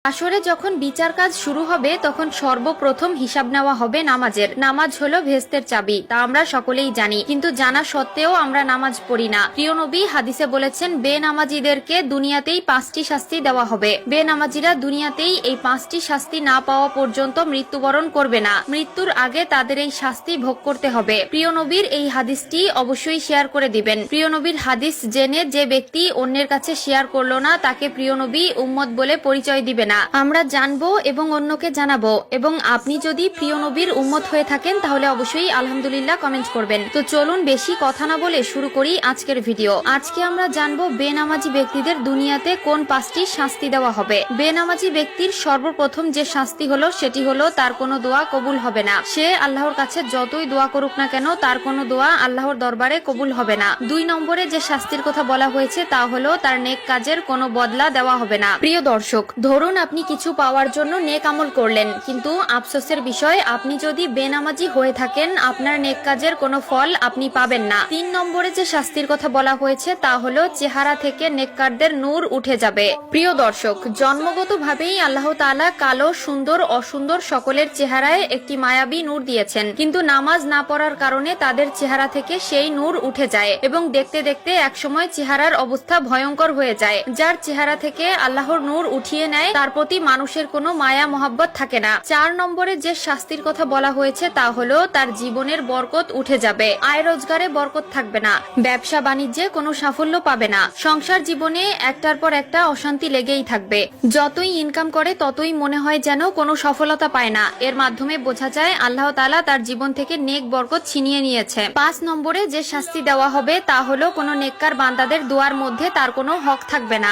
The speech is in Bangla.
আসরে যখন বিচার কাজ শুরু হবে তখন সর্বপ্রথম হিসাব নেওয়া হবে নামাজের। নামাজ হলো ভেস্তের চাবি, তা আমরা সকলেই জানি, কিন্তু জানা সত্ত্বেও আমরা নামাজ পড়ি না। প্রিয় নবী হাদিসে বলেছেন, বেনামাজিদেরকে দুনিয়াতেই 5টি শাস্তি দেওয়া হবে। বেনামাজিরা দুনিয়াতেই এই 5টি শাস্তি না পাওয়া পর্যন্ত মৃত্যুবরণ করবে না। মৃত্যুর আগে তাদের এই শাস্তি ভোগ করতে হবে। প্রিয় নবীর এই হাদিসটি অবশ্যই শেয়ার করে দিবেন। প্রিয় নবীর হাদিস জেনে যে ব্যক্তি অন্যের কাছে শেয়ার করলো না, তাকে প্রিয় নবী উম্মত বলে পরিচয় দিবে না। আমরা জানবো এবং অন্যকে জানাবো। এবং আপনি যদি প্রিয় নবীর উম্মত হয়ে থাকেন তাহলে অবশ্যই আলহামদুলিল্লাহ কমেন্ট করবেন। তো চলুন বেশি কথা না বলে শুরু করি আজকের ভিডিও। আজকে আমরা জানবো বেনামাজি ব্যক্তিদের দুনিয়াতে কোন 5টি শাস্তি দেওয়া হবে। বেনামাজি ব্যক্তির সর্বপ্রথম যে শাস্তি হলো সেটি হলো তার কোনো দোয়া কবুল হবে না। সে আল্লাহর কাছে যতই দোয়া করুক না কেন, তার কোনো দোয়া আল্লাহর দরবারে কবুল হবে না। 2 নম্বরে যে শাস্তির কথা বলা হয়েছে তা হলো তার নেক কাজের কোনো বদলা দেওয়া হবে না। প্রিয় দর্শক, ধরুন আপনি কিছু পাওয়ার জন্য নেক আমল করলেন, কিন্তু আফসোসের বিষয় আপনি যদি বেনামাজি হয়ে থাকেন আপনার নেক কাজের কোনো ফল আপনি পাবেন না। 3 নম্বরে যে শাস্তির কথা বলা হয়েছে তা হলো চেহারা থেকে নেককারদের নূর উঠে যাবে। প্রিয় দর্শক, জন্মগতভাবেই আল্লাহ তাআলা কালো, সুন্দর, অসুন্দর সকলের চেহারায় একটি মায়াবী নূর দিয়েছেন, কিন্তু নামাজ না পড়ার কারণে তাদের চেহারা থেকে সেই নূর উঠে যায় এবং দেখতে দেখতে একসময় চেহারার অবস্থা ভয়ঙ্কর হয়ে যায়। যার চেহারা থেকে আল্লাহর নূর উঠিয়ে নেয় তার প্রতি মানুষের কোনো মায়া মহব্বত থাকে না। 4 নম্বরে যে শাস্তির কথা বলা হয়েছে তা হলো তার জীবনের বরকত উঠে যাবে। আয় রোজগারে বরকত থাকবে না, ব্যবসা বাণিজ্যে কোনো সাফল্য পাবে না, সংসার জীবনে একটার পর একটা অশান্তি লেগেই থাকবে। যতই ইনকাম করে ততই মনে হয় যেন কোনো সফলতা পায় না। এর মাধ্যমে বোঝা যায় আল্লাহ তাআলা তার জীবন থেকে নেক বরকত ছিনিয়ে নিয়েছে। 5 নম্বরে যে শাস্তি দেওয়া হবে তা হলো কোনো নেককার বান্দাদের দোয়ার মধ্যে তার কোনো হক থাকবে না।